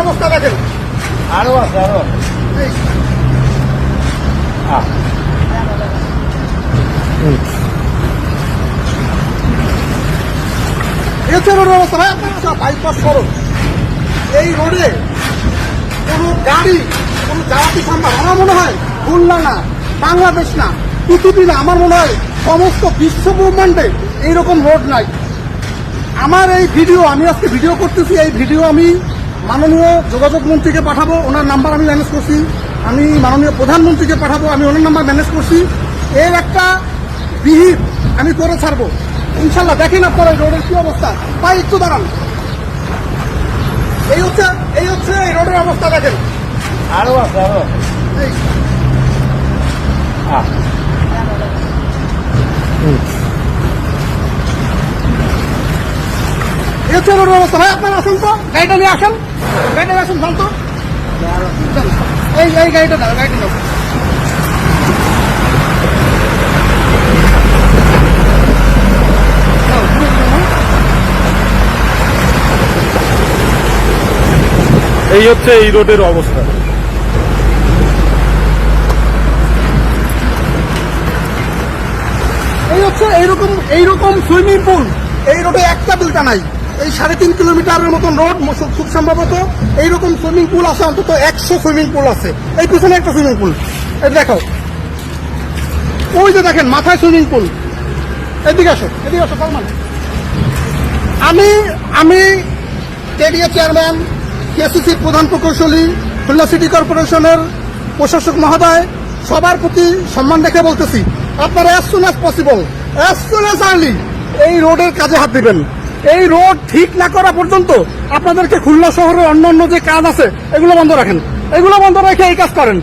অবস্থা দেখেন। আরো আছে আরো আছে। এই হচ্ছে রোডের অবস্থা ভাই। আপনার বাইপাস সড়ক, এই রোডে কোনো গাড়ি কোনো যাওয়াটি সম্ভব? আমার মনে হয় খুলনা না, বাংলাদেশ না, পৃথিবী না, আমার মনে হয় সমস্ত বিশ্ব ব্রহ্মাণ্ডে এইরকম রোড নাই। আমার এই ভিডিও, আমি আজকে ভিডিও করতেছি, এই ভিডিও আমি মাননীয় যোগাযোগ মন্ত্রীকে পাঠাবো, ওনার নাম্বার আমি ম্যানেজ করছি। আমি মাননীয় প্রধানমন্ত্রীকে পাঠাবো, আমি ওনার নাম্বার ম্যানেজ করছি। এর একটা বিহিত আমি করে ছাড়বো ইনশাল্লাহ। দেখেন আপনারা এই রোডের কি অবস্থা। ভাই একটু দাঁড়ান। এই হচ্ছে এই রোডের অবস্থা দেখেন। আরো আছে আরো আছে। এই হচ্ছে রোডের অবস্থা ভাই। আপনারা আসুন তো, গাড়িটা নিয়ে আসেন, গাড়িটা নিয়ে আসুন, যান তো। এই গাড়িটা দাও, গাড়িটা দাও। এই হচ্ছে এই রোডের অবস্থা। এই হচ্ছে এইরকম সুইমিং পুল এই রোডে একটা দুইটা নাই। এই 3.5 কিলোমিটারের মতন রোড, খুব সম্ভবত এইরকম সুইমিং পুল আছে অন্তত 100 সুইমিং পুল আছে। এই পিছনে একটা সুইমিং পুল, এই দেখো, ওই যে দেখেন মাথায় সুইমিং পুল। এদিকে আসো, এদিকে আসো সালমান। আমি কেডিএ চেয়ারম্যান, কেসিসির প্রধান প্রকৌশলী, খুলনা সিটি কর্পোরেশনের প্রশাসক মহোদয়, সবার প্রতি সম্মান রেখে বলতেছি, আপনারা as soon as possible, as soon as early এই রোডের কাজে হাত দিবেন। এই রোড ঠিক না করা পর্যন্ত আপনাদেরকে খুলনা শহরের অন্য যে কাজ আছে এগুলো বন্ধ রাখেন, এগুলো বন্ধ রেখে এই কাজ করেন।